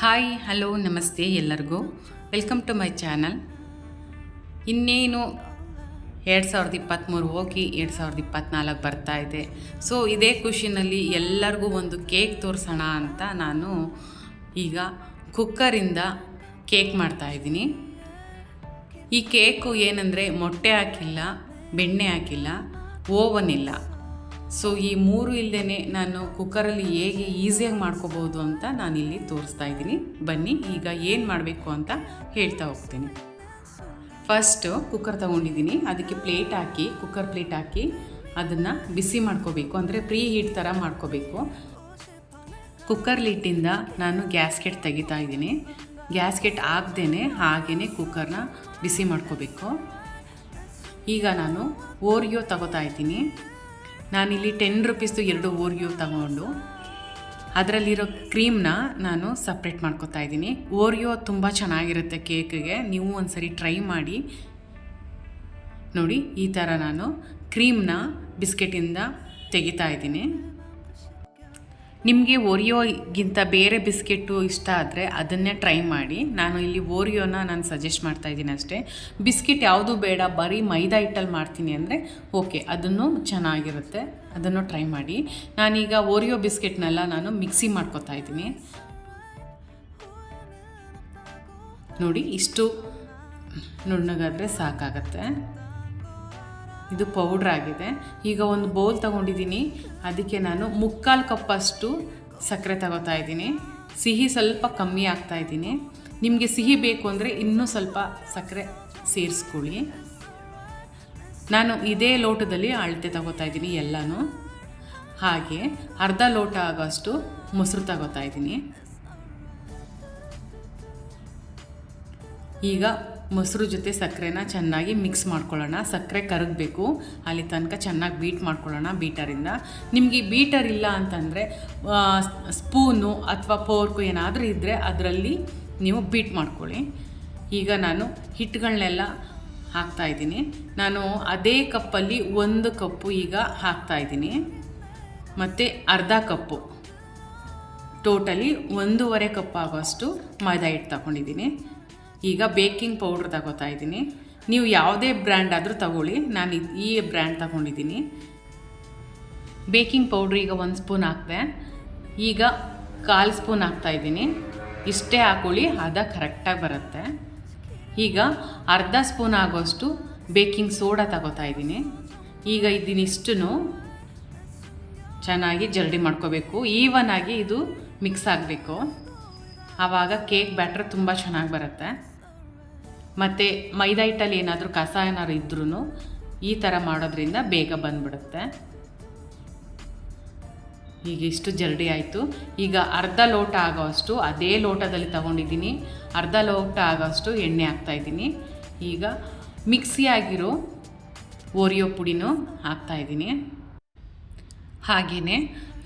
Hi hello ನಮಸ್ತೆ ಎಲ್ಲರಿಗೂ welcome to my channel. ಇನ್ನೇನು 2023 ಹೋಗಿ 2024 ಬರ್ತಾ ಇದೆ. ಸೊ ಇದೇ ಖುಷಿನಲ್ಲಿ ಎಲ್ಲರಿಗೂ ಒಂದು ಕೇಕ್ ತೋರಿಸೋಣ ಅಂತ ನಾನು ಈಗ ಕುಕ್ಕರಿಂದ ಕೇಕ್ ಮಾಡ್ತಾಯಿದ್ದೀನಿ. ಈ ಕೇಕು ಏನಂದರೆ ಮೊಟ್ಟೆ ಹಾಕಿಲ್ಲ, ಬೆಣ್ಣೆ ಹಾಕಿಲ್ಲ, ಓವನ್ ಇಲ್ಲ. ಸೊ ಈ ಮೂರು ಇಲ್ಲದೇ ನಾನು ಕುಕ್ಕರಲ್ಲಿ ಹೇಗೆ ಈಸಿಯಾಗಿ ಮಾಡ್ಕೋಬೋದು ಅಂತ ನಾನಿಲ್ಲಿ ತೋರಿಸ್ತಾ ಇದ್ದೀನಿ. ಬನ್ನಿ ಈಗ ಏನು ಮಾಡಬೇಕು ಅಂತ ಹೇಳ್ತಾ ಹೋಗ್ತೀನಿ. ಫಸ್ಟು ಕುಕ್ಕರ್ ತೊಗೊಂಡಿದ್ದೀನಿ, ಅದಕ್ಕೆ ಕುಕ್ಕರ್ ಪ್ಲೇಟ್ ಹಾಕಿ ಅದನ್ನು ಬಿಸಿ ಮಾಡ್ಕೋಬೇಕು, ಅಂದರೆ ಪ್ರೀ ಹೀಟ್ ಥರ ಮಾಡ್ಕೋಬೇಕು. ಕುಕ್ಕರ್ ಲಿಟ್ಟಿಂದ ನಾನು ಗ್ಯಾಸ್ಕೆಟ್ ತೆಗಿತಾ ಇದ್ದೀನಿ. ಗ್ಯಾಸ್ಕೆಟ್ ಹಾಕ್ದೇ ಹಾಗೇ ಕುಕ್ಕರ್ನ ಬಿಸಿ ಮಾಡ್ಕೋಬೇಕು. ಈಗ ನಾನು ಓರಿಯೋ ತಗೋತಾ ಇದ್ದೀನಿ. ನಾನಿಲ್ಲಿ 10 ರೂಪೀಸ್ದು 2 ಓರಿಯೋ ತಗೊಂಡು ಅದರಲ್ಲಿರೋ ಕ್ರೀಮ್ನ ನಾನು ಸಪ್ರೇಟ್ ಮಾಡ್ಕೊತಾ ಇದ್ದೀನಿ. ಓರಿಯೋ ತುಂಬ ಚೆನ್ನಾಗಿರುತ್ತೆ ಕೇಕಿಗೆ, ನೀವು ಒಂದ್ಸರಿ ಟ್ರೈ ಮಾಡಿ ನೋಡಿ. ಈ ಥರ ನಾನು ಕ್ರೀಮ್ನ ಬಿಸ್ಕೆಟಿಂದ ತೆಗಿತಾ ಇದ್ದೀನಿ. ನಿಮಗೆ ಓರಿಯೋಗಿಂತ ಬೇರೆ ಬಿಸ್ಕೆಟು ಇಷ್ಟ ಆದರೆ ಅದನ್ನೇ ಟ್ರೈ ಮಾಡಿ. ನಾನು ಇಲ್ಲಿ ಓರಿಯೋನ ನಾನು ಸಜೆಸ್ಟ್ ಮಾಡ್ತಾಯಿದ್ದೀನಿ ಅಷ್ಟೇ. ಬಿಸ್ಕೆಟ್ ಯಾವುದು ಬೇಡ, ಬರೀ ಮೈದಾ ಹಿಟ್ಟಲ್ಲಿ ಮಾಡ್ತೀನಿ ಅಂದರೆ ಓಕೆ, ಅದನ್ನು ಚೆನ್ನಾಗಿರುತ್ತೆ, ಅದನ್ನು ಟ್ರೈ ಮಾಡಿ. ನಾನೀಗ ಓರಿಯೋ ಬಿಸ್ಕೆಟ್ನೆಲ್ಲ ನಾನು ಮಿಕ್ಸಿ ಮಾಡ್ಕೊತಾ ಇದ್ದೀನಿ. ನೋಡಿ, ಇಷ್ಟು ನುಣ್ಣಗಾದರೆ ಸಾಕಾಗತ್ತೆ. ಇದು ಪೌಡ್ರ್ ಆಗಿದೆ. ಈಗ ಒಂದು ಬೌಲ್ ತೊಗೊಂಡಿದ್ದೀನಿ, ಅದಕ್ಕೆ ನಾನು 3/4 ಕಪ್ಪಷ್ಟು ಸಕ್ಕರೆ ತಗೋತಾ ಇದ್ದೀನಿ. ಸಿಹಿ ಸ್ವಲ್ಪ ಕಮ್ಮಿ ಆಗ್ತಾಯಿದ್ದೀನಿ. ನಿಮಗೆ ಸಿಹಿ ಬೇಕು ಅಂದರೆ ಇನ್ನೂ ಸ್ವಲ್ಪ ಸಕ್ಕರೆ ಸೇರಿಸ್ಕೊಳ್ಳಿ. ನಾನು ಇದೇ ಲೋಟದಲ್ಲಿ ಅಳತೆ ತಗೋತಾ ಇದ್ದೀನಿ ಎಲ್ಲನೂ. ಹಾಗೆ ಅರ್ಧ ಲೋಟ ಆಗೋಷ್ಟು ಮೊಸರು ತಗೋತಾ ಇದ್ದೀನಿ. ಈಗ ಮೊಸರು ಜೊತೆ ಸಕ್ಕರೆನ ಚೆನ್ನಾಗಿ ಮಿಕ್ಸ್ ಮಾಡ್ಕೊಳ್ಳೋಣ. ಸಕ್ಕರೆ ಕರಗಬೇಕು, ಅಲ್ಲಿ ತನಕ ಚೆನ್ನಾಗಿ ಬೀಟ್ ಮಾಡ್ಕೊಳ್ಳೋಣ ಬೀಟರಿಂದ. ನಿಮಗೆ ಬೀಟರ್ ಇಲ್ಲ ಅಂತಂದರೆ ಸ್ಪೂನು ಅಥವಾ ಫೋರ್ಕು ಏನಾದರೂ ಇದ್ದರೆ ಅದರಲ್ಲಿ ನೀವು ಬೀಟ್ ಮಾಡ್ಕೊಳ್ಳಿ. ಈಗ ನಾನು ಹಿಟ್ಟುಗಳನ್ನೆಲ್ಲ ಹಾಕ್ತಾಯಿದ್ದೀನಿ. ನಾನು ಅದೇ ಕಪ್ಪಲ್ಲಿ 1 ಕಪ್ಪು ಈಗ ಹಾಕ್ತಾಯಿದ್ದೀನಿ, ಮತ್ತು ಅರ್ಧ ಕಪ್ಪು, ಟೋಟಲಿ 1.5 ಕಪ್ ಆಗೋಷ್ಟು ಮೈದಾ ಹಿಟ್ಟು ತಗೊಂಡಿದ್ದೀನಿ. ಈಗ ಬೇಕಿಂಗ್ ಪೌಡ್ರ್ ತಗೋತಾ ಇದ್ದೀನಿ. ನೀವು ಯಾವುದೇ ಬ್ರ್ಯಾಂಡ್ ಆದರೂ ತಗೊಳ್ಳಿ, ನಾನು ಈ ಬ್ರ್ಯಾಂಡ್ ತಗೊಂಡಿದ್ದೀನಿ. ಬೇಕಿಂಗ್ ಪೌಡ್ರ್ ಈಗ 1 ಸ್ಪೂನ್ ಹಾಕಿದೆ. ಈಗ 1/4 ಸ್ಪೂನ್ ಹಾಕ್ತಾಯಿದ್ದೀನಿ. ಇಷ್ಟೇ ಹಾಕೊಳ್ಳಿ, ಕರೆಕ್ಟಾಗಿ ಬರುತ್ತೆ. ಈಗ ಅರ್ಧ ಸ್ಪೂನ್ ಆಗೋಷ್ಟು ಬೇಕಿಂಗ್ ಸೋಡಾ ತಗೋತಾ ಇದ್ದೀನಿ. ಈಗ ಇದನ್ನಿಷ್ಟು ಚೆನ್ನಾಗಿ ಜರಡಿ ಮಾಡ್ಕೋಬೇಕು. ಈವನಾಗಿ ಇದು ಮಿಕ್ಸ್ ಆಗಬೇಕು, ಆವಾಗ ಕೇಕ್ ಬ್ಯಾಟ್ರ್ ತುಂಬ ಚೆನ್ನಾಗಿ ಬರುತ್ತೆ. ಮತ್ತು ಮೈದಾ ಹಿಟ್ಟಲ್ಲಿ ಏನಾದರೂ ಕಸ ಏನಾದ್ರು ಇದ್ರೂ ಈ ಥರ ಮಾಡೋದ್ರಿಂದ ಬೇಗ ಬಂದುಬಿಡುತ್ತೆ. ಈಗ ಇಷ್ಟು ಜರಡಿ ಆಯಿತು. ಈಗ ಅರ್ಧ ಲೋಟ ಆಗೋಷ್ಟು ಅದೇ ಲೋಟದಲ್ಲಿ ತೊಗೊಂಡಿದ್ದೀನಿ, ಅರ್ಧ ಲೋಟ ಆಗೋಷ್ಟು ಎಣ್ಣೆ ಹಾಕ್ತಾಯಿದ್ದೀನಿ. ಈಗ ಮಿಕ್ಸಿ ಆಗಿರೋ ಓರಿಯೋ ಪುಡಿನೂ ಹಾಕ್ತಾಯಿದ್ದೀನಿ. ಹಾಗೆಯೇ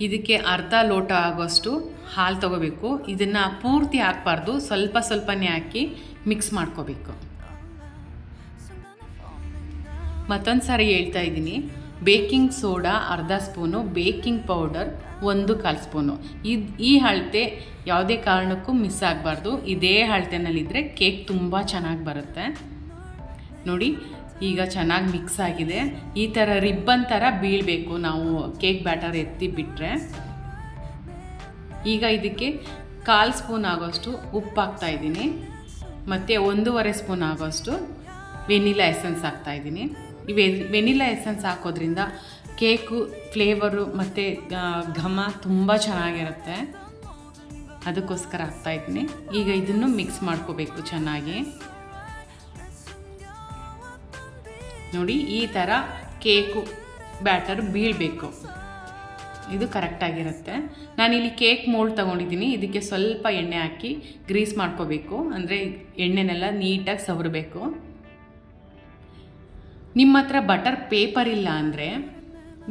ಇದಕ್ಕೆ ಅರ್ಧ ಲೋಟ ಆಗೋಷ್ಟು ಹಾಲು ತೊಗೋಬೇಕು. ಇದನ್ನು ಪೂರ್ತಿ ಹಾಕಬಾರ್ದು, ಸ್ವಲ್ಪ ಸ್ವಲ್ಪನೇ ಹಾಕಿ ಮಿಕ್ಸ್ ಮಾಡ್ಕೋಬೇಕು. ಮತ್ತೊಂದು ಸಾರಿ ಹೇಳ್ತಾ ಇದ್ದೀನಿ, ಬೇಕಿಂಗ್ ಸೋಡಾ ಅರ್ಧ ಸ್ಪೂನು, ಬೇಕಿಂಗ್ ಪೌಡರ್ 1/4 ಸ್ಪೂನು. ಈ ಅಳತೆ ಯಾವುದೇ ಕಾರಣಕ್ಕೂ ಮಿಸ್ ಆಗಬಾರ್ದು. ಇದೇ ಅಳತೆನಲ್ಲಿದ್ದರೆ ಕೇಕ್ ತುಂಬ ಚೆನ್ನಾಗಿ ಬರುತ್ತೆ. ನೋಡಿ, ಈಗ ಚೆನ್ನಾಗಿ ಮಿಕ್ಸ್ ಆಗಿದೆ. ಈ ಥರ ರಿಬ್ಬನ್ ಥರ ಬೀಳಬೇಕು ನಾವು ಕೇಕ್ ಬ್ಯಾಟರ್ ಎತ್ತಿ ಬಿಟ್ಟರೆ. ಈಗ ಇದಕ್ಕೆ 1/4 ಸ್ಪೂನ್ ಆಗೋಷ್ಟು ಉಪ್ಪು ಹಾಕ್ತಾಯಿದ್ದೀನಿ, ಮತ್ತು 1.5 ಸ್ಪೂನ್ ಆಗೋಷ್ಟು ವೆನಿಲಾ ಎಸೆನ್ಸ್ ಹಾಕ್ತಾಯಿದ್ದೀನಿ. ಈ ವೆನಿಲಾ ಎಸೆನ್ಸ್ ಹಾಕೋದ್ರಿಂದ ಕೇಕು ಫ್ಲೇವರು ಮತ್ತು ಘಮ ತುಂಬ ಚೆನ್ನಾಗಿರುತ್ತೆ, ಅದಕ್ಕೋಸ್ಕರ ಹಾಕ್ತಾಯಿದ್ದೀನಿ. ಈಗ ಇದನ್ನು ಮಿಕ್ಸ್ ಮಾಡ್ಕೋಬೇಕು ಚೆನ್ನಾಗಿ. ನೋಡಿ, ಈ ಥರ ಕೇಕು ಬ್ಯಾಟರ್ ಬೀಳಬೇಕು, ಇದು ಕರೆಕ್ಟಾಗಿರುತ್ತೆ. ನಾನಿಲ್ಲಿ ಕೇಕ್ ಮೋಲ್ಡ್ ತೊಗೊಂಡಿದ್ದೀನಿ. ಇದಕ್ಕೆ ಸ್ವಲ್ಪ ಎಣ್ಣೆ ಹಾಕಿ ಗ್ರೀಸ್ ಮಾಡ್ಕೋಬೇಕು, ಅಂದರೆ ಎಣ್ಣೆನೆಲ್ಲ ನೀಟಾಗಿ ಸವರಬೇಕು. ನಿಮ್ಮ ಹತ್ರ ಬಟರ್ ಪೇಪರ್ ಇಲ್ಲ ಅಂದರೆ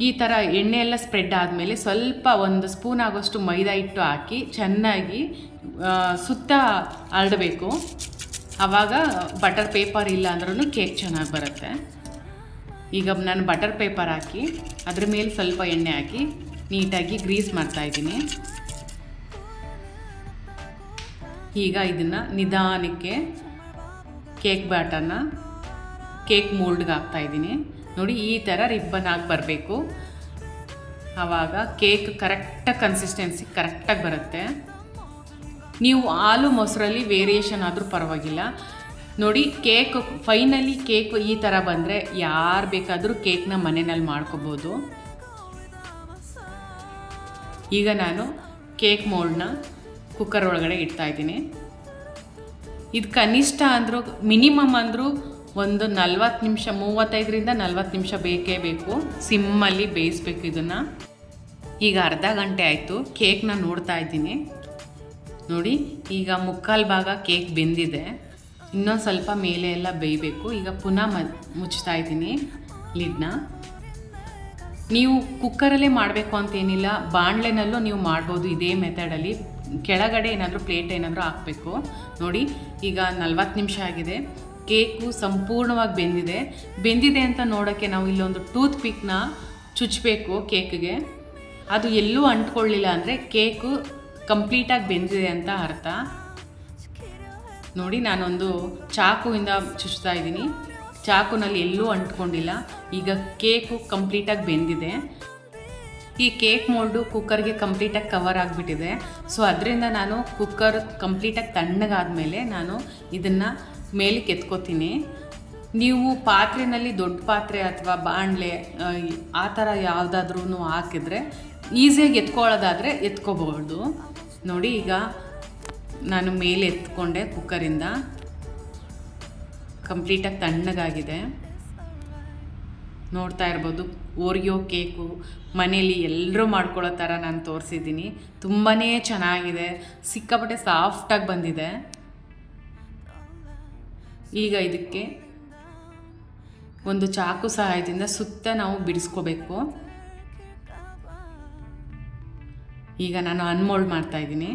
ಈ ಥರ ಎಣ್ಣೆ ಎಲ್ಲ ಸ್ಪ್ರೆಡ್ ಆದಮೇಲೆ ಸ್ವಲ್ಪ 1 ಸ್ಪೂನ್ ಆಗೋಷ್ಟು ಮೈದಾ ಹಿಟ್ಟು ಹಾಕಿ ಚೆನ್ನಾಗಿ ಸುತ್ತ ಹರಡಬೇಕು. ಆವಾಗ ಬಟರ್ ಪೇಪರ್ ಇಲ್ಲ ಅಂದ್ರೂ ಕೇಕ್ ಚೆನ್ನಾಗಿ ಬರುತ್ತೆ. ಈಗ ನಾನು ಬಟರ್ ಪೇಪರ್ ಹಾಕಿ ಅದ್ರ ಮೇಲೆ ಸ್ವಲ್ಪ ಎಣ್ಣೆ ಹಾಕಿ ನೀಟಾಗಿ ಗ್ರೀಸ್ ಮಾಡ್ತಾಯಿದ್ದೀನಿ. ಈಗ ಇದನ್ನು ನಿಧಾನಕ್ಕೆ ಕೇಕ್ ಬ್ಯಾಟರ್ನ ಕೇಕ್ ಮೋಲ್ಡ್ಗೆ ಹಾಕ್ತಾಯಿದ್ದೀನಿ. ನೋಡಿ ಈ ಥರ ರಿಬ್ಬನ್ ಆಗಿ ಬರಬೇಕು. ಆವಾಗ ಕೇಕ್ ಕರೆಕ್ಟಾಗಿ ಕನ್ಸಿಸ್ಟೆನ್ಸಿ ಕರೆಕ್ಟಾಗಿ ಬರುತ್ತೆ. ನೀವು ಹಾಲು ಮೊಸರಲ್ಲಿ ವೇರಿಯೇಷನ್ ಆದರೂ ಪರವಾಗಿಲ್ಲ. ನೋಡಿ ಕೇಕ್ ಫೈನಲಿ ಕೇಕ್ ಈ ಥರ ಬಂದರೆ ಯಾರು ಬೇಕಾದರೂ ಕೇಕ್ನ ಮನೆಯಲ್ಲಿ ಮಾಡ್ಕೋಬೋದು. ಈಗ ನಾನು ಕೇಕ್ ಮೋಲ್ಡ್ನ ಕುಕ್ಕರ್ ಒಳಗಡೆ ಇಡ್ತಾಯಿದ್ದೀನಿ. ಇದು ಕನಿಷ್ಠ ಅಂದರೂ ಮಿನಿಮಮ್ ಅಂದರೂ ಒಂದು 40 ನಿಮಿಷ 35ರಿಂದ 40 ನಿಮಿಷ ಬೇಕೇ ಬೇಕು. ಸಿಮ್ಮಲ್ಲಿ ಬೇಯಿಸ್ಬೇಕು ಇದನ್ನು. ಈಗ ಅರ್ಧ ಗಂಟೆ ಆಯಿತು. ಕೇಕ್ನ ನೋಡ್ತಾ ಇದ್ದೀನಿ. ನೋಡಿ ಈಗ ಮುಕ್ಕಾಲು ಭಾಗ ಕೇಕ್ ಬೆಂದಿದೆ. ಇನ್ನೊಂದು ಸ್ವಲ್ಪ ಮೇಲೆ ಎಲ್ಲ ಬೇಯಬೇಕು. ಈಗ ಪುನಃ ಮುಚ್ತಾ ಇದ್ದೀನಿ ಲಿಡ್ನ. ನೀವು ಕುಕ್ಕರಲ್ಲೇ ಮಾಡಬೇಕು ಅಂತೇನಿಲ್ಲ, ಬಾಣಲೆನಲ್ಲೂ ನೀವು ಮಾಡ್ಬೋದು ಇದೇ ಮೆಥಡಲ್ಲಿ. ಕೆಳಗಡೆ ಏನಾದರೂ ಪ್ಲೇಟ್ ಏನಾದರೂ ಹಾಕಬೇಕು. ನೋಡಿ ಈಗ 40 ನಿಮಿಷ ಆಗಿದೆ. ಕೇಕು ಸಂಪೂರ್ಣವಾಗಿ ಬೆಂದಿದೆ ಅಂತ ನೋಡೋಕ್ಕೆ ನಾವು ಇಲ್ಲೊಂದು ಟೂತ್ ಪಿಕ್ನ ಚುಚ್ಚಬೇಕು ಕೇಕ್ಗೆ. ಅದು ಎಲ್ಲೂ ಅಂಟ್ಕೊಳ್ಳಿಲ್ಲ ಅಂದರೆ ಕೇಕು ಕಂಪ್ಲೀಟಾಗಿ ಬೆಂದಿದೆ ಅಂತ ಅರ್ಥ. ನೋಡಿ ನಾನೊಂದು ಚಾಕುವಿಂದ ಚುಚ್ತಾ ಇದ್ದೀನಿ. ಚಾಕುನಲ್ಲಿ ಎಲ್ಲೂ ಅಂಟ್ಕೊಂಡಿಲ್ಲ. ಈಗ ಕೇಕು ಕಂಪ್ಲೀಟಾಗಿ ಬೆಂದಿದೆ. ಈ ಕೇಕ್ ಮೋಲ್ಡು ಕುಕ್ಕರ್ಗೆ ಕಂಪ್ಲೀಟಾಗಿ ಕವರ್ ಆಗಿಬಿಟ್ಟಿದೆ. ಸೊ ಅದರಿಂದ ನಾನು ಕುಕ್ಕರ್ ಕಂಪ್ಲೀಟಾಗಿ ತಣ್ಣಗಾದ್ಮೇಲೆ ನಾನು ಇದನ್ನು ಮೇಲಕ್ಕೆ ಎತ್ಕೋತೀನಿ. ನೀವು ಪಾತ್ರೆಯಲ್ಲಿ ದೊಡ್ಡ ಪಾತ್ರೆ ಅಥವಾ ಬಾಣಲೆ ಆ ಥರ ಯಾವುದಾದ್ರೂ ಹಾಕಿದರೆ ಈಸಿಯಾಗಿ ಎತ್ಕೊಳ್ಳೋದಾದರೆ ಎತ್ಕೋಬೋದು. ನೋಡಿ ಈಗ ನಾನು ಮೇಲೆ ಎತ್ಕೊಂಡೆ ಕುಕ್ಕರಿಂದ. ಕಂಪ್ಲೀಟಾಗಿ ತಣ್ಣಗಾಗಿದೆ. ನೋಡ್ತಾ ಇರ್ಬೋದು ಓರಿಯೋ ಕೇಕು ಮನೇಲಿ ಎಲ್ಲರೂ ಮಾಡ್ಕೊಳ್ಳೋ ಥರ ನಾನು ತೋರಿಸಿದ್ದೀನಿ. ತುಂಬಾ ಚೆನ್ನಾಗಿದೆ, ಸಿಕ್ಕಾಪಟ್ಟೆ ಸಾಫ್ಟಾಗಿ ಬಂದಿದೆ. ಈಗ ಇದಕ್ಕೆ ಒಂದು ಚಾಕು ಸಹಾಯದಿಂದ ಸುತ್ತ ನಾವು ಬಿಡಿಸ್ಕೋಬೇಕು. ಈಗ ನಾನು ಅನ್ಮೋಲ್ಡ್ ಮಾಡ್ತಾಯಿದ್ದೀನಿ.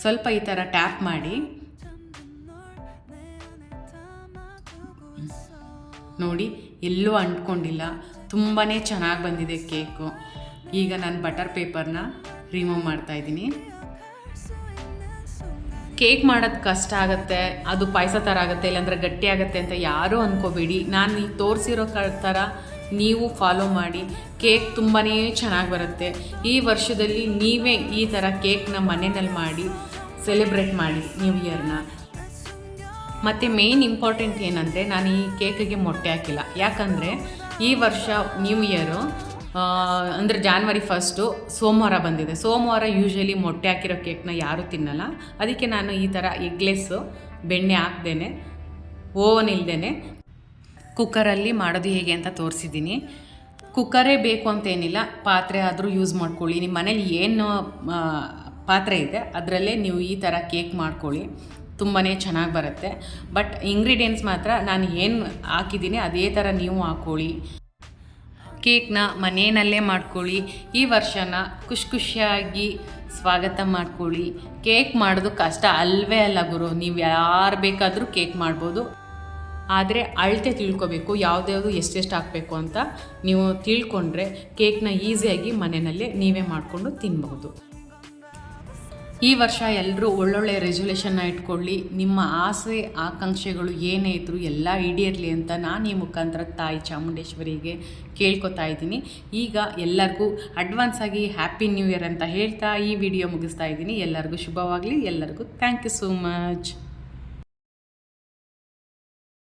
ಸ್ವಲ್ಪ ಈ ಥರ ಟ್ಯಾಪ್ ಮಾಡಿ ನೋಡಿ ಎಲ್ಲೂ ಅಂಟ್ಕೊಂಡಿಲ್ಲ. ತುಂಬಾ ಚೆನ್ನಾಗಿ ಬಂದಿದೆ ಕೇಕು. ಈಗ ನಾನು ಬಟರ್ ಪೇಪರ್ನ ರಿಮೂವ್ ಮಾಡ್ತಾಯಿದ್ದೀನಿ. ಕೇಕ್ ಮಾಡೋದು ಕಷ್ಟ ಆಗುತ್ತೆ, ಅದು ಪಾಯಸ ಥರ ಆಗುತ್ತೆ, ಇಲ್ಲಾಂದರೆ ಗಟ್ಟಿ ಆಗುತ್ತೆ ಅಂತ ಯಾರೂ ಅಂದ್ಕೋಬೇಡಿ. ನಾನು ಈಗ ತೋರಿಸಿರೋ ಥರ ನೀವು ಫಾಲೋ ಮಾಡಿ. ಕೇಕ್ ತುಂಬಾ ಚೆನ್ನಾಗಿ ಬರುತ್ತೆ. ಈ ವರ್ಷದಲ್ಲಿ ನೀವೇ ಈ ಥರ ಕೇಕ್ನ ಮನೆಯಲ್ಲಿ ಮಾಡಿ ಸೆಲೆಬ್ರೇಟ್ ಮಾಡಿ ನ್ಯೂ ಇಯರ್ನ. ಮತ್ತು ಮೇನ್ ಇಂಪಾರ್ಟೆಂಟ್ ಏನಂದರೆ ನಾನು ಈ ಕೇಕಿಗೆ ಮೊಟ್ಟೆ ಹಾಕಿಲ್ಲ. ಯಾಕಂದರೆ ಈ ವರ್ಷ ನ್ಯೂ ಇಯರು ಅಂದರೆ ಜಾನ್ವರಿ 1 ಸೋಮವಾರ ಬಂದಿದೆ. ಸೋಮವಾರ ಯೂಶ್ವಲಿ ಮೊಟ್ಟೆ ಹಾಕಿರೋ ಕೇಕ್ನ ಯಾರೂ ತಿನ್ನಲ್ಲ. ಅದಕ್ಕೆ ನಾನು ಈ ಥರ ಎಗ್ಲೆಸ್ಸು ಬೆಣ್ಣೆ ಹಾಕ್ದೇನೆ ಓವನ್ ಇಲ್ಲದೇ ಕುಕ್ಕರಲ್ಲಿ ಮಾಡೋದು ಹೇಗೆ ಅಂತ ತೋರಿಸಿದ್ದೀನಿ. ಕುಕ್ಕರೇ ಬೇಕು ಅಂತೇನಿಲ್ಲ, ಪಾತ್ರೆ ಆದರೂ ಯೂಸ್ ಮಾಡ್ಕೊಳ್ಳಿ. ನಿಮ್ಮ ಮನೇಲಿ ಏನು ಪಾತ್ರೆ ಇದೆ ಅದರಲ್ಲೇ ನೀವು ಈ ಥರ ಕೇಕ್ ಮಾಡ್ಕೊಳ್ಳಿ. ತುಂಬಾ ಚೆನ್ನಾಗಿ ಬರುತ್ತೆ. ಬಟ್ ಇಂಗ್ರೀಡಿಯೆಂಟ್ಸ್ ಮಾತ್ರ ನಾನು ಏನು ಹಾಕಿದ್ದೀನಿ ಅದೇ ಥರ ನೀವು ಹಾಕ್ಕೊಳ್ಳಿ. ಕೇಕ್ನ ಮನೆಯಲ್ಲೇ ಮಾಡ್ಕೊಳ್ಳಿ. ಈ ವರ್ಷನ ಖುಷಿಯಾಗಿ ಸ್ವಾಗತ ಮಾಡ್ಕೊಳ್ಳಿ. ಕೇಕ್ ಮಾಡೋದು ಕಷ್ಟ ಅಲ್ವೇ ಅಲ್ಲ ಗುರು. ನೀವು ಯಾರು ಬೇಕಾದರೂ ಕೇಕ್ ಮಾಡ್ಬೋದು. ಆದರೆ ಅಳತೆ ತಿಳ್ಕೊಬೇಕು, ಯಾವುದ್ಯಾವುದು ಎಷ್ಟೆಷ್ಟು ಹಾಕಬೇಕು ಅಂತ ನೀವು ತಿಳ್ಕೊಂಡ್ರೆ ಕೇಕ್ನ ಈಸಿಯಾಗಿ ಮನೆಯಲ್ಲೇ ನೀವೇ ಮಾಡಿಕೊಂಡು ತಿನ್ಬಹುದು. ಈ ವರ್ಷ ಎಲ್ಲರೂ ಒಳ್ಳೊಳ್ಳೆ ರೆಸೊಲ್ಯೂಷನ್ನ ಇಟ್ಕೊಳ್ಳಿ. ನಿಮ್ಮ ಆಸೆ ಆಕಾಂಕ್ಷೆಗಳು ಏನೇ ಇದ್ದರೂ ಎಲ್ಲ ಈಡೇರಲಿ ಅಂತ ನಾನು ಈ ಮುಖಾಂತರ ತಾಯಿ ಚಾಮುಂಡೇಶ್ವರಿಗೆ ಕೇಳ್ಕೊತಾ ಇದ್ದೀನಿ. ಈಗ ಎಲ್ಲರಿಗೂ ಅಡ್ವಾನ್ಸ್ ಆಗಿ ಹ್ಯಾಪಿ ನ್ಯೂ ಇಯರ್ ಅಂತ ಹೇಳ್ತಾ ಈ ವಿಡಿಯೋ ಮುಗಿಸ್ತಾ ಇದ್ದೀನಿ. ಎಲ್ಲರಿಗೂ ಶುಭವಾಗಲಿ. ಎಲ್ಲರಿಗೂ ಥ್ಯಾಂಕ್ ಯು ಸೋ ಮಚ್.